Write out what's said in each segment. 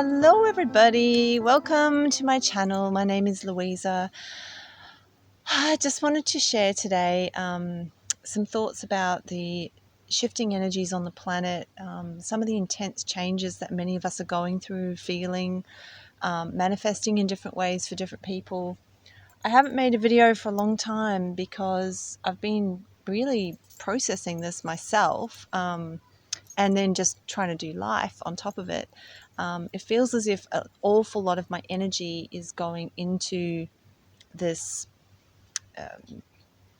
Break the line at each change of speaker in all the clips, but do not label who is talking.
Hello everybody, welcome to my channel. My name is Louisa. I just wanted to share today some thoughts about the shifting energies on the planet, some of the intense changes that many of us are going through, feeling, manifesting in different ways for different people. I haven't made a video for a long time because I've been really processing this myself. And then just trying to do life on top of it. It feels as if an awful lot of my energy is going into this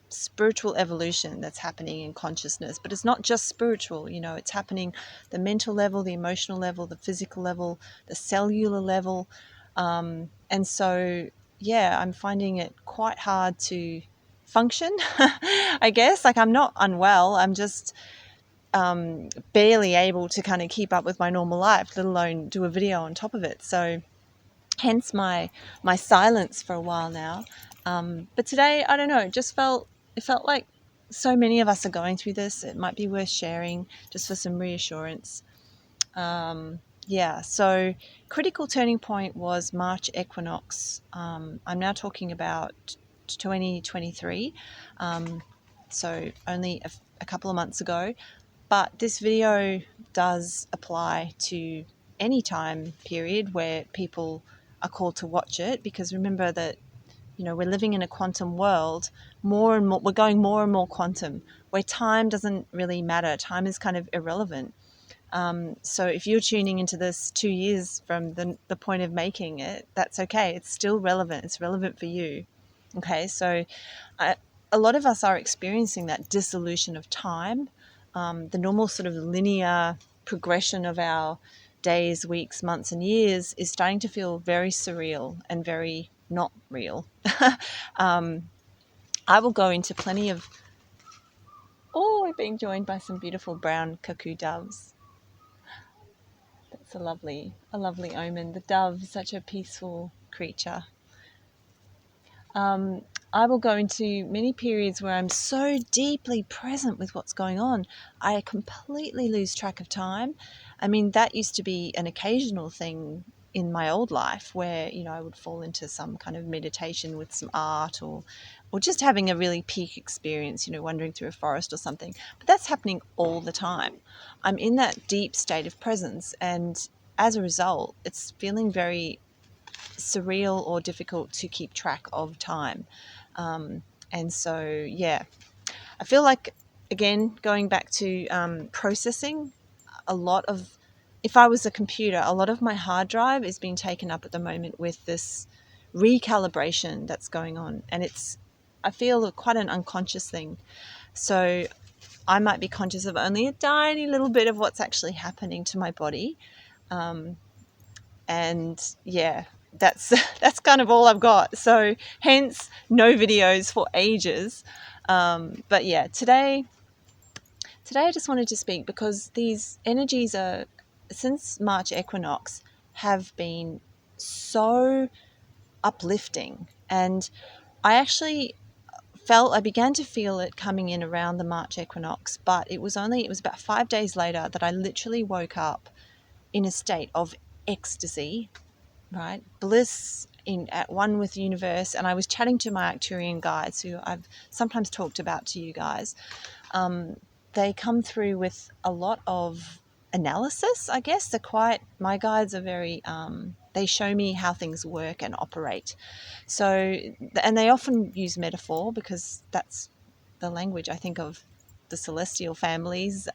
spiritual evolution that's happening in consciousness. But it's not just spiritual, it's happening the mental level, the emotional level, the physical level, the cellular level. And so, yeah, I'm finding it quite hard to function, I guess. Like, I'm not unwell, I'm just barely able to kind of keep up with my normal life, let alone do a video on top of it. So hence my silence for a while now. But today, I don't know, it felt like so many of us are going through this. It might be worth sharing just for some reassurance. So critical turning point was March equinox. I'm now talking about 2023. So only a couple of months ago. But this video does apply to any time period where people are called to watch it, because remember that, we're living in a quantum world. More and more, we're going more and more quantum, where time doesn't really matter. Time is kind of irrelevant. So if you're tuning into this 2 years from the point of making it, that's okay. It's still relevant. It's relevant for you. Okay, so a lot of us are experiencing that dissolution of time. The normal sort of linear progression of our days, weeks, months, and years is starting to feel very surreal and very not real. I will go into plenty of... Oh, we're being joined by some beautiful brown cuckoo doves. That's a lovely omen. The dove is such a peaceful creature. I will go into many periods where I'm so deeply present with what's going on, I completely lose track of time. I mean, that used to be an occasional thing in my old life where, I would fall into some kind of meditation with some art or just having a really peak experience, wandering through a forest or something. But that's happening all the time. I'm in that deep state of presence, and as a result, it's feeling very surreal or difficult to keep track of time. And so, yeah, I feel like, again, going back to processing, if I was a computer, a lot of my hard drive is being taken up at the moment with this recalibration that's going on. And I feel quite an unconscious thing. So I might be conscious of only a tiny little bit of what's actually happening to my body. And yeah, that's kind of all I've got. So hence no videos for ages. But yeah, today I just wanted to speak because these energies since March equinox, have been so uplifting. And I began to feel it coming in around the March equinox, but it was about 5 days later that I literally woke up in a state of ecstasy, right? Bliss, at one with the universe. And I was chatting to my Arcturian guides, who I've sometimes talked about to you guys. They come through with a lot of analysis, I guess. My guides are very, they show me how things work and operate. So, and they often use metaphor because that's the language, I think, of the celestial families.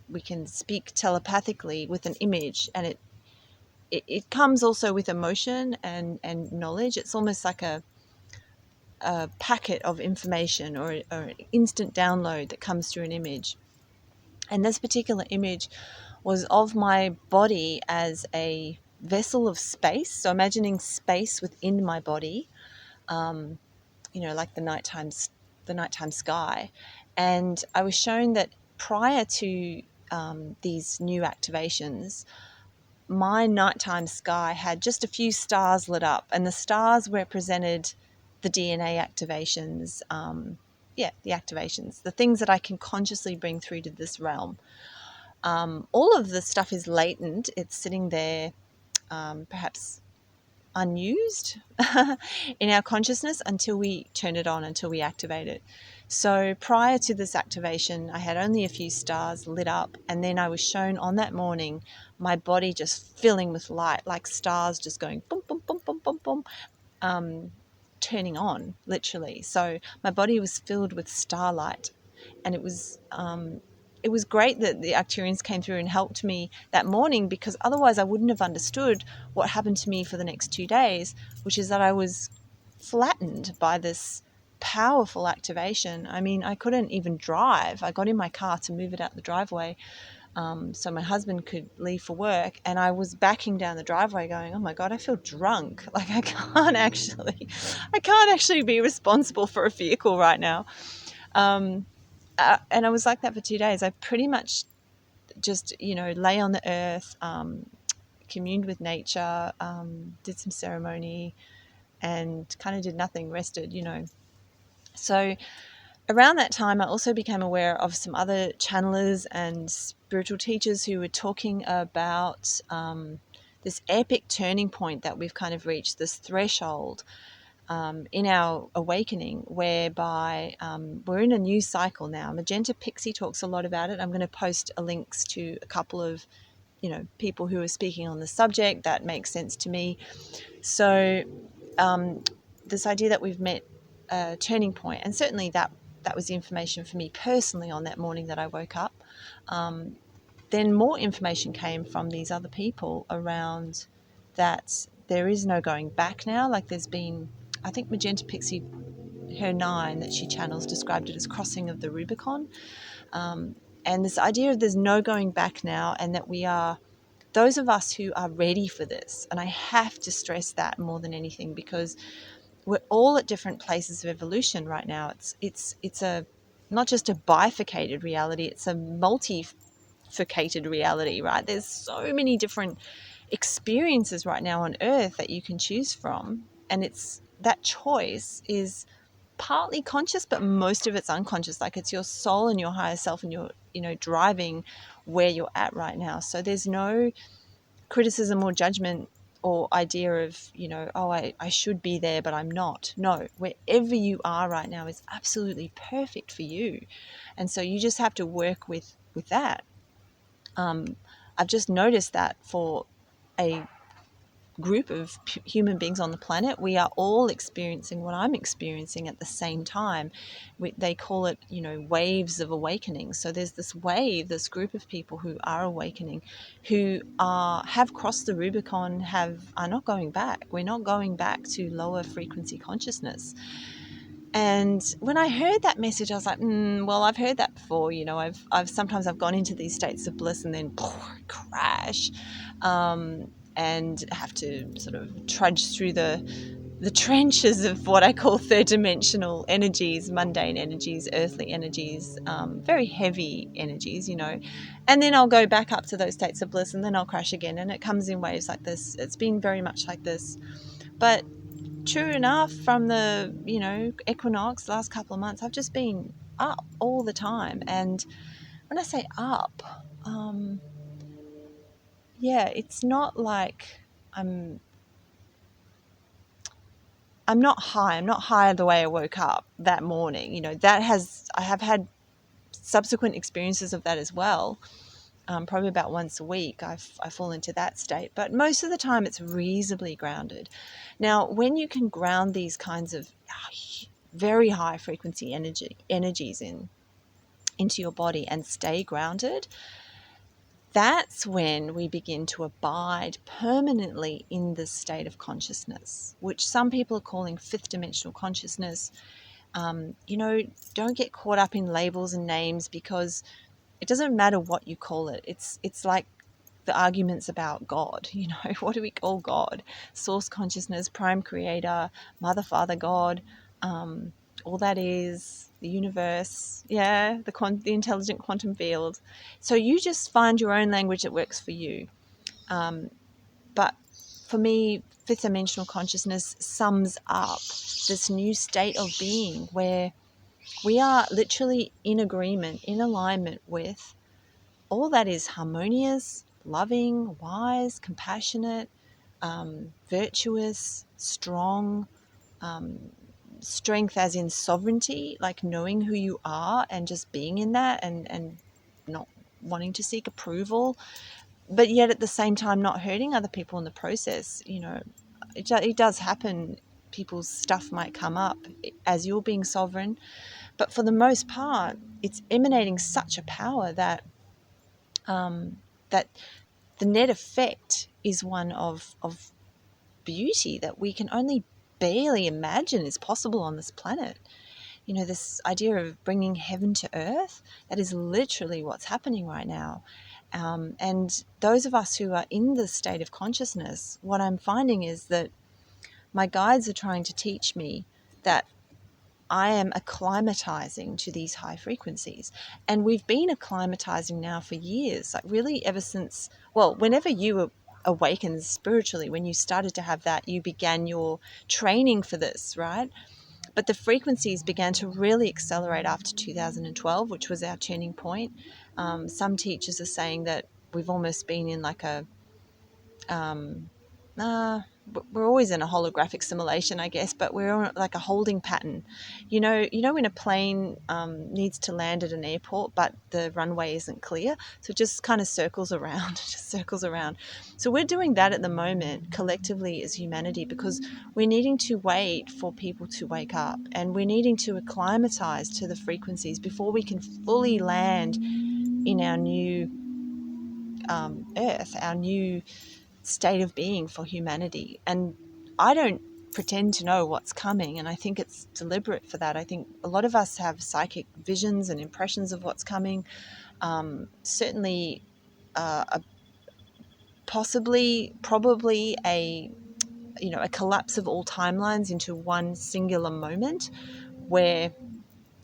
We can speak telepathically with an image, and it comes also with emotion and knowledge. It's almost like a packet of information or an instant download that comes through an image. And this particular image was of my body as a vessel of space. So imagining space within my body, like the nighttime sky. And I was shown that prior to these new activations, my nighttime sky had just a few stars lit up, and the stars represented the DNA activations, the activations, the things that I can consciously bring through to this realm. All of the stuff is latent. It's sitting there, perhaps unused in our consciousness until we turn it on, until we activate it. So prior to this activation, I had only a few stars lit up, and then I was shown on that morning my body just filling with light, like stars just going boom, boom, boom, boom, boom, boom, turning on, literally. So my body was filled with starlight, and it was great that the Arcturians came through and helped me that morning, because otherwise I wouldn't have understood what happened to me for the next 2 days, which is that I was flattened by this powerful activation. I mean, I couldn't even drive. I got in my car to move it out the driveway, so my husband could leave for work, and I was backing down the driveway going, oh my God, I feel drunk. Like I can't actually be responsible for a vehicle right now. And I was like that for 2 days. I pretty much just, lay on the earth, communed with nature, did some ceremony, and kind of did nothing, rested, So around that time, I also became aware of some other channelers and spiritual teachers who were talking about this epic turning point that we've kind of reached, this threshold in our awakening, whereby we're in a new cycle now. Magenta Pixie talks a lot about it. I'm going to post links to a couple of people who are speaking on the subject that makes sense to me. So this idea that we've met a turning point, and certainly that was the information for me personally on that morning that I woke up. Then more information came from these other people around that there is no going back now. Like there's been, I think Magenta Pixie, her 9 that she channels, described it as crossing of the Rubicon. And this idea of there's no going back now, and that we are, those of us who are ready for this, and I have to stress that more than anything, because we're all at different places of evolution right now. It's a not just a bifurcated reality, it's a multificated reality, right? There's so many different experiences right now on earth that you can choose from, and it's that choice is partly conscious, but most of it's unconscious. Like it's your soul and your higher self, and you're driving where you're at right now. So there's no criticism or judgment or idea of I should be there but I'm not. No, wherever you are right now is absolutely perfect for you, and so you just have to work with that. I've just noticed that for a group of human beings on the planet, we are all experiencing what I'm experiencing at the same time. They call it, waves of awakening. So there's this wave, this group of people who are awakening, who have crossed the Rubicon, are not going back. We're not going back to lower frequency consciousness. And when I heard that message, I was like, well, I've heard that before. I've sometimes gone into these states of bliss and then crash, and have to sort of trudge through the trenches of what I call third dimensional energies, mundane energies, earthly energies, very heavy energies, and then I'll go back up to those states of bliss, and then I'll crash again, and it comes in waves like this. It's been very much like this. But true enough, from the equinox, last couple of months, I've just been up all the time. And when I say up, it's not like I'm not high. I'm not high the way I woke up that morning. I have had subsequent experiences of that as well. Probably about once a week I fall into that state, but most of the time it's reasonably grounded. Now, when you can ground these kinds of very high frequency energies into your body and stay grounded, that's when we begin to abide permanently in this state of consciousness, which some people are calling fifth dimensional consciousness. Don't get caught up in labels and names, because it doesn't matter what you call it. It's like the arguments about God. What do we call God? Source consciousness, prime creator, mother, father, God, all that is, the universe, the intelligent quantum field. So you just find your own language that works for you. But for me, fifth dimensional consciousness sums up this new state of being where we are literally in agreement, in alignment with all that is harmonious, loving, wise, compassionate, virtuous, strong, strength as in sovereignty, like knowing who you are and just being in that, and not wanting to seek approval, but yet at the same time not hurting other people in the process. It does happen. People's stuff might come up as you're being sovereign, but for the most part, it's emanating such a power that that the net effect is one of beauty that we can only barely imagine is possible on this planet. This idea of bringing heaven to earth, that is literally what's happening right now. And those of us who are in this state of consciousness, what I'm finding is that my guides are trying to teach me that I am acclimatizing to these high frequencies. And we've been acclimatizing now for years, like really ever since, well, whenever you awakened spiritually, when you started to have that, you began your training for this, right? But the frequencies began to really accelerate after 2012, which was our turning point. Some teachers are saying that we've almost been in like a we're always in a holographic simulation, I guess, but we're on like a holding pattern. When a plane needs to land at an airport, but the runway isn't clear, so it just kind of circles around, just circles around. So we're doing that at the moment collectively as humanity, because we're needing to wait for people to wake up, and we're needing to acclimatize to the frequencies before we can fully land in our new earth, our new state of being for humanity. And I don't pretend to know what's coming, and I think it's deliberate for that. I think a lot of us have psychic visions and impressions of what's coming. Certainly probably a collapse of all timelines into one singular moment where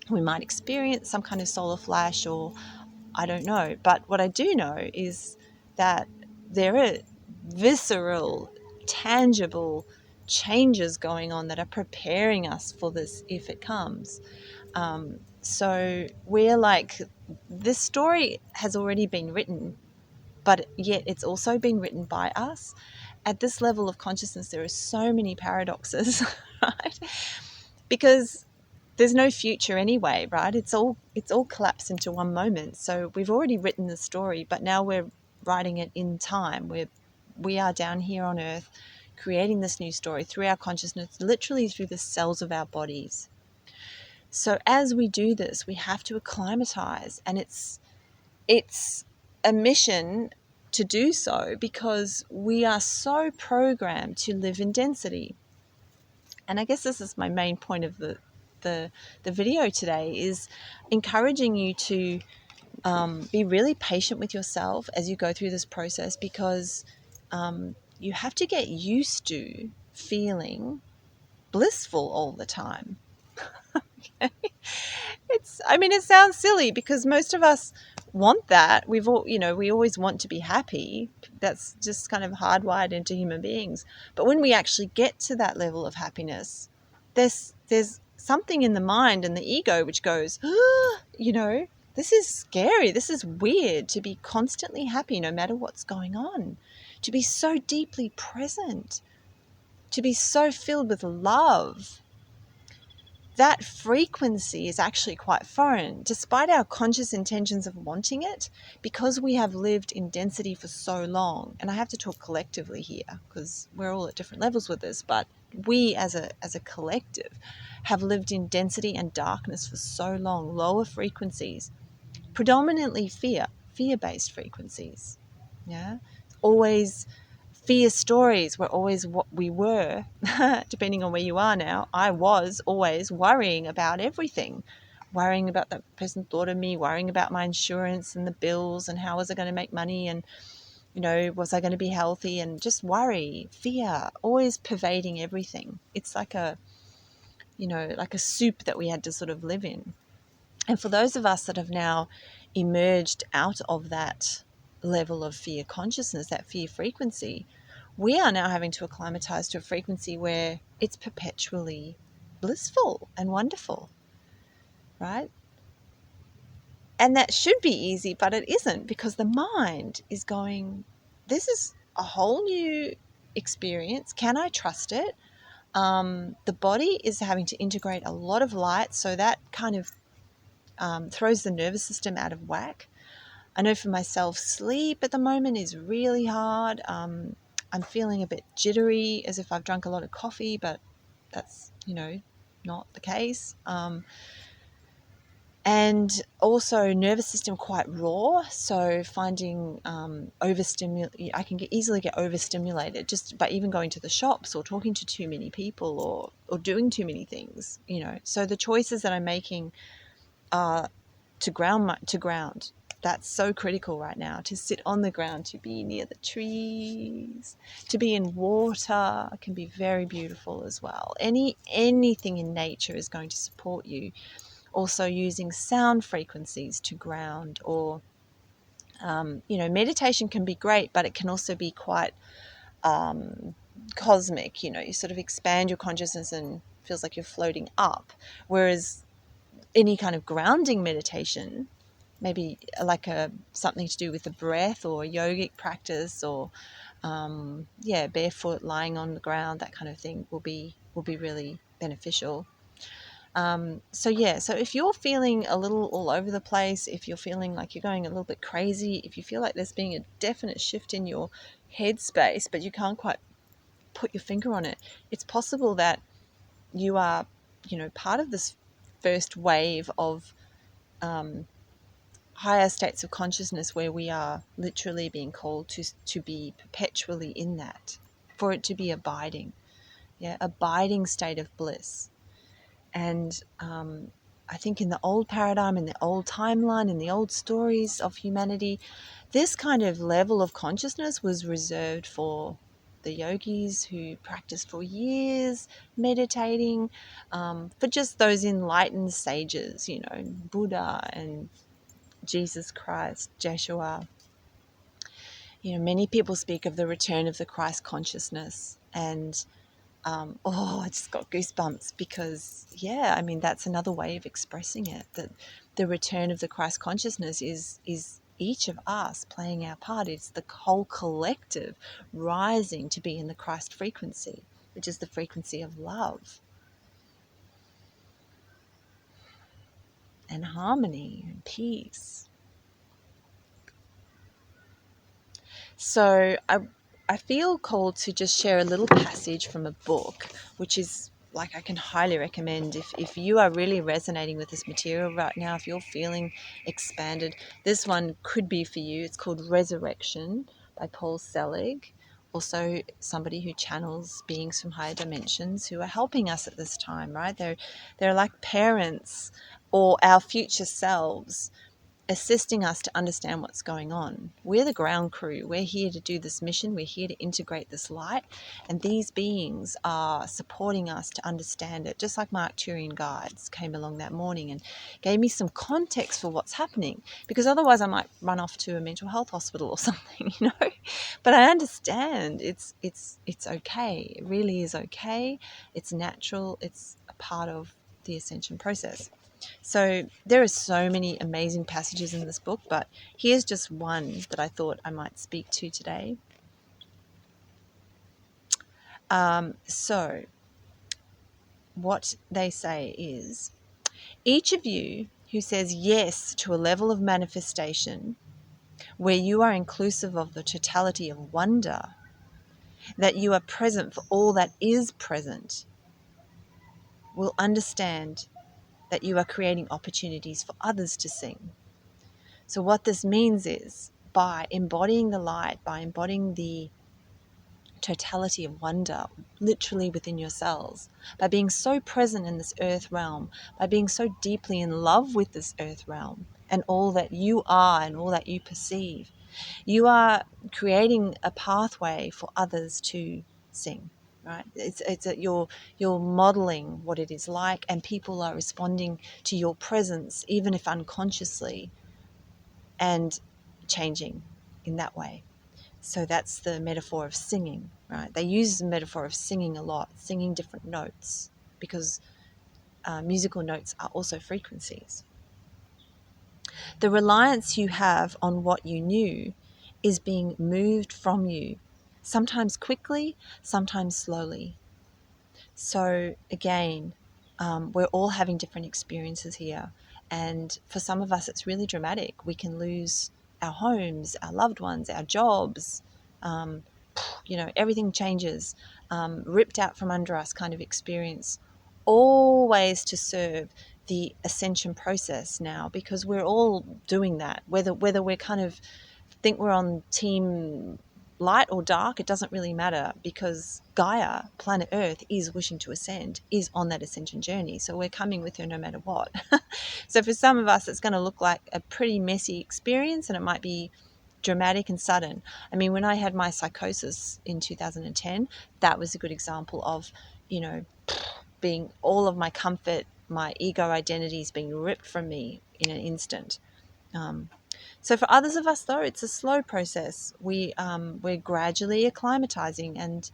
we might experience some kind of solar flash, or I don't know. But what I do know is that there are visceral, tangible changes going on that are preparing us for this if it comes. So we're like, this story has already been written, but yet it's also been written by us. At this level of consciousness, there are so many paradoxes, right? Because there's no future anyway, right? It's all collapsed into one moment. So we've already written the story, but now we're writing it in time. We are down here on earth creating this new story through our consciousness, literally through the cells of our bodies. So as we do this, we have to acclimatize, and it's a mission to do so because we are so programmed to live in density. And I guess this is my main point of the video today, is encouraging you to be really patient with yourself as you go through this process, because you have to get used to feeling blissful all the time. It sounds silly because most of us want that. We always want to be happy. That's just kind of hardwired into human beings. But when we actually get to that level of happiness, there's something in the mind and the ego which goes, this is scary. This is weird to be constantly happy no matter what's going on, to be so deeply present, to be so filled with love. That frequency is actually quite foreign, despite our conscious intentions of wanting it, because we have lived in density for so long. And I have to talk collectively here because we're all at different levels with this, but we as a collective have lived in density and darkness for so long, lower frequencies, predominantly fear-based frequencies. Yeah, always fear stories were always what we were. Depending on where you are now, I was always worrying about everything, worrying about that person thought of me, worrying about my insurance and the bills and how was I going to make money, and was I going to be healthy, and just worry, fear, always pervading everything. It's like a soup that we had to sort of live in. And for those of us that have now emerged out of that level of fear consciousness, that fear frequency, we are now having to acclimatize to a frequency where it's perpetually, blissful and wonderful, right? And that should be easy, but it isn't, because the mind is going, this is a whole new experience. Can I trust it? The body is having to integrate a lot of light, so that kind of throws the nervous system out of whack. I know for myself, sleep at the moment is really hard. I'm feeling a bit jittery, as if I've drunk a lot of coffee, but that's, not the case. And also nervous system quite raw, so finding I can easily get overstimulated just by even going to the shops or talking to too many people or doing too many things, So the choices that I'm making are to ground. That's so critical right now, to sit on the ground, to be near the trees, to be in water can be very beautiful as well. Anything in nature is going to support you. Also using sound frequencies to ground, or meditation can be great, but it can also be quite cosmic. You sort of expand your consciousness and feels like you're floating up, whereas any kind of grounding meditation, maybe like something to do with the breath or yogic practice, or barefoot lying on the ground, that kind of thing will be really beneficial. So if you're feeling a little all over the place, if you're feeling like you're going a little bit crazy, if you feel like there's being a definite shift in your headspace, but you can't quite put your finger on it, it's possible that you are, part of this first wave of higher states of consciousness, where we are literally being called to be perpetually in that, for it to be abiding state of bliss. And I think in the old paradigm, in the old timeline, in the old stories of humanity, this kind of level of consciousness was reserved for the yogis who practiced for years meditating, for just those enlightened sages, Buddha and Jesus Christ, Jeshua. Many people speak of the return of the Christ consciousness, and I just got goosebumps, because that's another way of expressing it, that the return of the Christ consciousness is each of us playing our part. It's the whole collective rising to be in the Christ frequency, which is the frequency of love and harmony and peace. So I feel called to just share a little passage from a book, which is, like, I can highly recommend if you are really resonating with this material right now, if you're feeling expanded, this one could be for you. It's called Resurrection by Paul Selig, also somebody who channels beings from higher dimensions who are helping us at this time, right? They're like parents or our future selves, assisting us to understand what's going on. We're the ground crew. We're here to do this mission. We're here to integrate this light. And these beings are supporting us to understand it, just like my Arcturian guides came along that morning and gave me some context for what's happening, because otherwise I might run off to a mental health hospital or something, But I understand it's okay. It really is okay. It's natural. It's a part of the ascension process. So there are so many amazing passages in this book, but here's just one that I thought I might speak to today. So what they say is, each of you who says yes to a level of manifestation where you are inclusive of the totality of wonder, that you are present for all that is present, will understand that you are creating opportunities for others to sing. So what this means is, by embodying the light, by embodying the totality of wonder literally within yourselves, by being so present in this earth realm, by being so deeply in love with this earth realm and all that you are and all that you perceive, you are creating a pathway for others to sing. Right? You're modeling what it is like, and people are responding to your presence, even if unconsciously, and changing in that way. So that's the metaphor of singing, right? They use the metaphor of singing a lot, singing different notes, because musical notes are also frequencies. The reliance you have on what you knew is being moved from you, sometimes quickly, sometimes slowly. So again, we're all having different experiences here. And for some of us, it's really dramatic. We can lose our homes, our loved ones, our jobs. Um, everything changes, ripped out from under us kind of experience, always to serve the ascension process now, because we're all doing that. Whether we're kind of think we're on team light or dark, it doesn't really matter, because Gaia, planet Earth, is wishing to ascend, is on that ascension journey. So we're coming with her no matter what. So for some of us, it's going to look like a pretty messy experience, and it might be dramatic and sudden. I mean, when I had my psychosis in 2010, that was a good example of, being all of my comfort, my ego identities being ripped from me in an instant. So for others of us, though, it's a slow process. We're gradually acclimatizing, and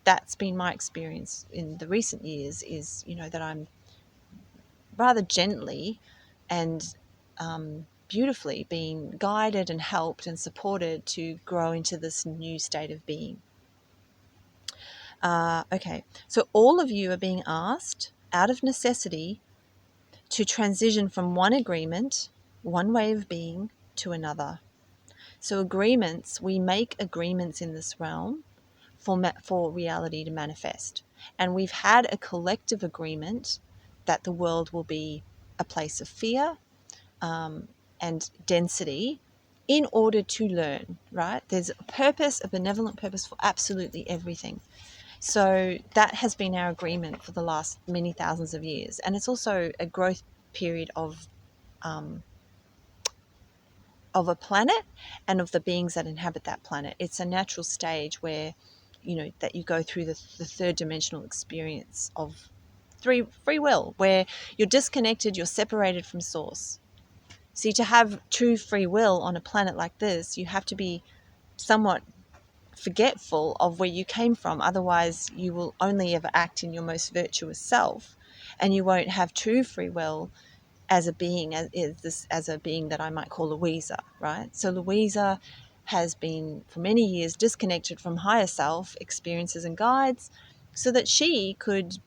that's been my experience in the recent years. Is that I'm rather gently and beautifully being guided and helped and supported to grow into this new state of being. Okay, so all of you are being asked, out of necessity, to transition from one agreement, one way of being, to another. So agreements, we make agreements in this realm for reality to manifest. And we've had a collective agreement that the world will be a place of fear and density in order to learn, right? There's a purpose, a benevolent purpose for absolutely everything. So that has been our agreement for the last many thousands of years. And it's also a growth period of a planet and of the beings that inhabit that planet. It's a natural stage where, that you go through the third dimensional experience of free will, where you're disconnected, you're separated from source. See, to have true free will on a planet like this, you have to be somewhat forgetful of where you came from. Otherwise, you will only ever act in your most virtuous self, and you won't have true free will as a being, as a being that I might call Louisa, right? So Louisa has been for many years disconnected from higher self experiences and guides, so that she could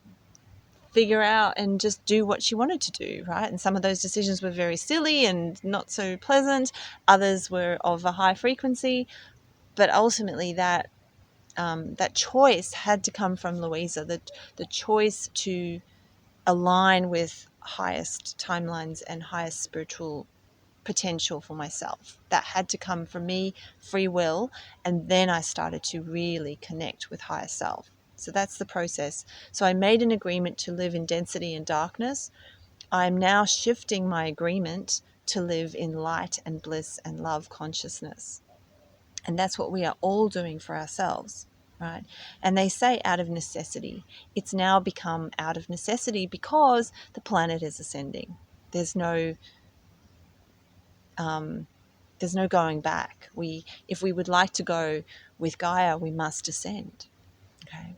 figure out and just do what she wanted to do, right? And some of those decisions were very silly and not so pleasant. Others were of a high frequency, but ultimately that choice had to come from Louisa. The choice to align with highest timelines and highest spiritual potential for myself. That had to come from me, free will, and then I started to really connect with higher self. So that's the process. So I made an agreement to live in density and darkness. I'm now shifting my agreement to live in light and bliss and love consciousness. And that's what we are all doing for ourselves, right? And they say out of necessity. It's now become out of necessity because the planet is ascending. There's no going back. If we would like to go with Gaia, we must ascend. Okay.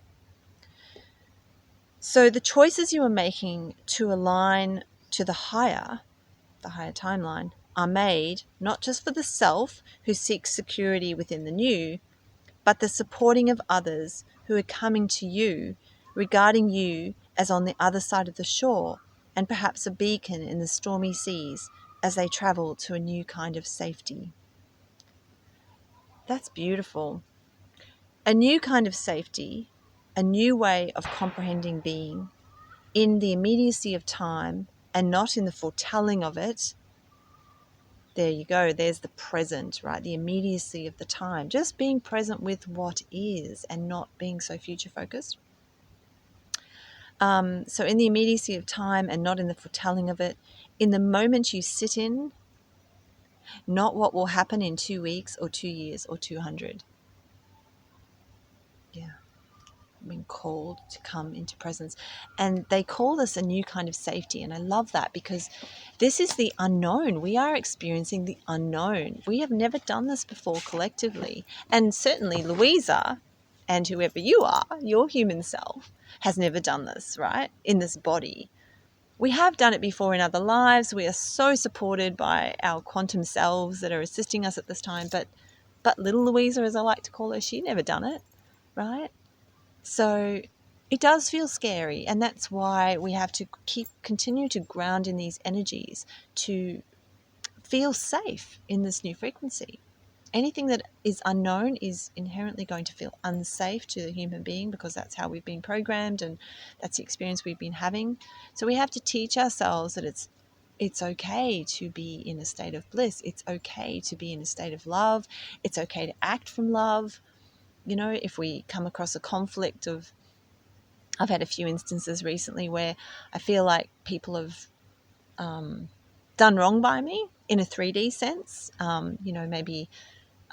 So the choices you are making to align to the higher timeline, are made not just for the self who seeks security within the new, but the supporting of others who are coming to you, regarding you as on the other side of the shore, and perhaps a beacon in the stormy seas as they travel to a new kind of safety. That's beautiful. A new kind of safety, a new way of comprehending being in the immediacy of time and not in the foretelling of it. There you go. There's the present, right? The immediacy of the time. Just being present with what is and not being so future focused. So in the immediacy of time and not in the foretelling of it, in the moment you sit in, not what will happen in 2 weeks or 2 years or 200. Yeah. Been called to come into presence, and they call this a new kind of safety, and I love that, because this is the unknown. We are experiencing the unknown. We have never done this before collectively, and certainly Louisa and whoever you are, your human self, has never done this, right, in this body. we have done it before in other lives. We are so supported by our quantum selves that are assisting us at this time. But little Louisa, as I like to call her, she'd never done it, right? So it does feel scary, and that's why we have to continue to ground in these energies to feel safe in this new frequency. Anything that is unknown is inherently going to feel unsafe to the human being, because that's how we've been programmed and that's the experience we've been having. So we have to teach ourselves that it's okay to be in a state of bliss. It's okay to be in a state of love. It's okay to act from love. You know, if we come across a conflict of, I've had a few instances recently where I feel like people have done wrong by me in a 3D sense. Maybe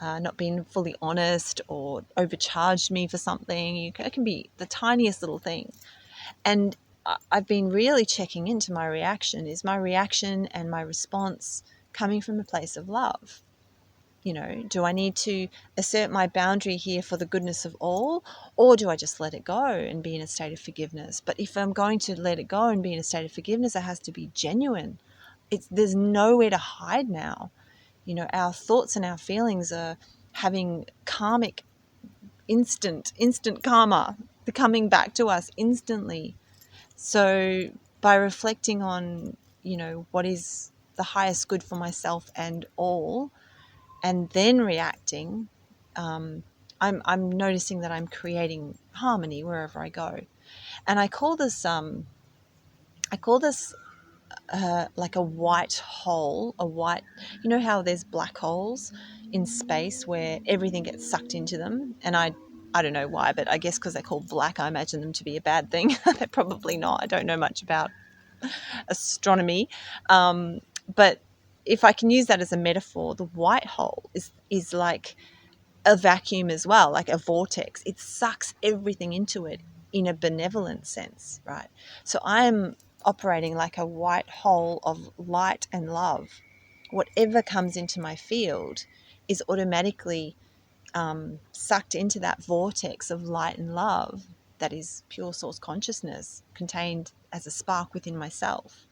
not being fully honest or overcharged me for something. It can be the tiniest little thing. And I've been really checking into my reaction. Is my reaction and my response coming from a place of love? Do I need to assert my boundary here for the goodness of all, or do I just let it go and be in a state of forgiveness? But if I'm going to let it go and be in a state of forgiveness, it has to be genuine. There's nowhere to hide now. Our thoughts and our feelings are having karmic instant karma. They're coming back to us instantly. So by reflecting on, what is the highest good for myself and all, and then reacting, I'm noticing that I'm creating harmony wherever I go. And I call this like a white hole, how there's black holes in space where everything gets sucked into them. And I don't know why, but I guess because they're called black, I imagine them to be a bad thing. They're probably not. I don't know much about astronomy. But if I can use that as a metaphor, the white hole is like a vacuum as well, like a vortex. It sucks everything into it in a benevolent sense, right? So I am operating like a white hole of light and love. Whatever comes into my field is automatically sucked into that vortex of light and love that is pure source consciousness contained as a spark within myself.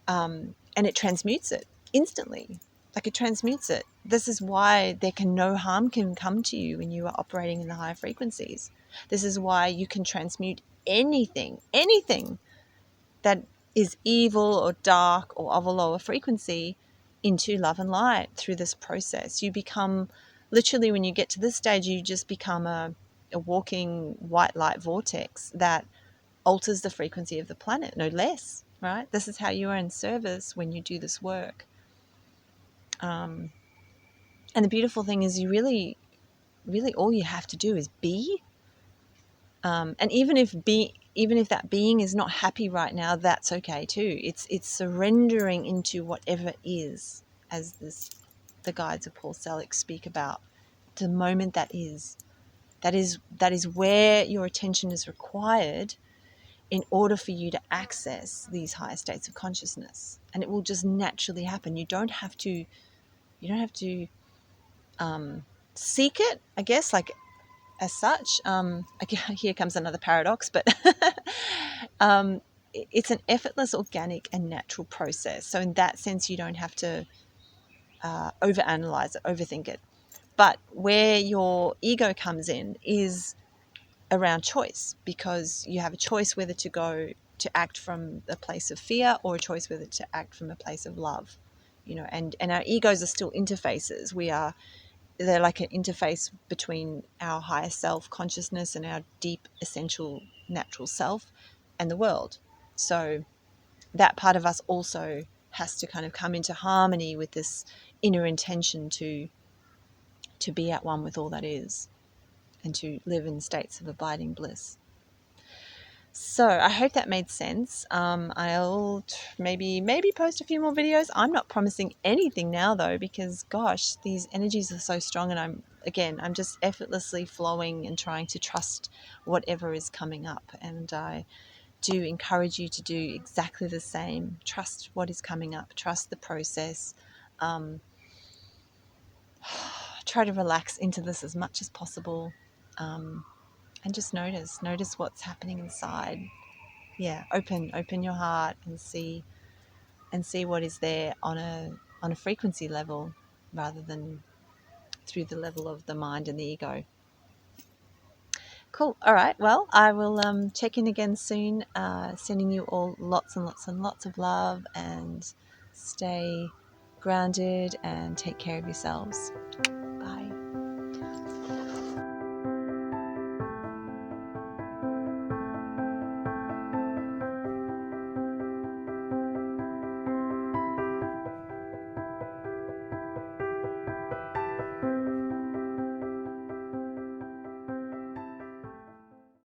And it transmutes it instantly. Like, it transmutes it. This is why no harm can come to you when you are operating in the higher frequencies. This is why you can transmute anything that is evil or dark or of a lower frequency into love and light through this process. You become, literally, when you get to this stage, you just become a walking white light vortex that alters the frequency of the planet, no less, right? This is how you are in service when you do this work. And the beautiful thing is, you really, really, all you have to do is be. And even if that being is not happy right now, that's okay too. It's surrendering into whatever is, as the guides of Paul Selig speak about. The moment that is where your attention is required in order for you to access these higher states of consciousness, and it will just naturally happen. You don't have to seek it, I guess, like, as such. Here comes another paradox, but it's an effortless, organic, and natural process. So in that sense, you don't have to overanalyze it, overthink it. But where your ego comes in is around choice, because you have a choice whether to go to act from a place of fear or a choice whether to act from a place of love. And our egos are still interfaces. They're like an interface between our higher self consciousness and our deep, essential, natural self and the world. So that part of us also has to kind of come into harmony with this inner intention to be at one with all that is, and to live in states of abiding bliss. So I hope that made sense. I'll maybe post a few more videos. I'm not promising anything now though, because gosh, these energies are so strong, and I'm just effortlessly flowing and trying to trust whatever is coming up. And I do encourage you to do exactly the same. Trust what is coming up. Trust the process. Try to relax into this as much as possible, and just notice what's happening inside. open your heart and see what is there on a frequency level rather than through the level of the mind and the ego. Cool. All right. Well, I will check in again soon. Sending you all lots and lots and lots of love, and stay grounded and take care of yourselves. Bye.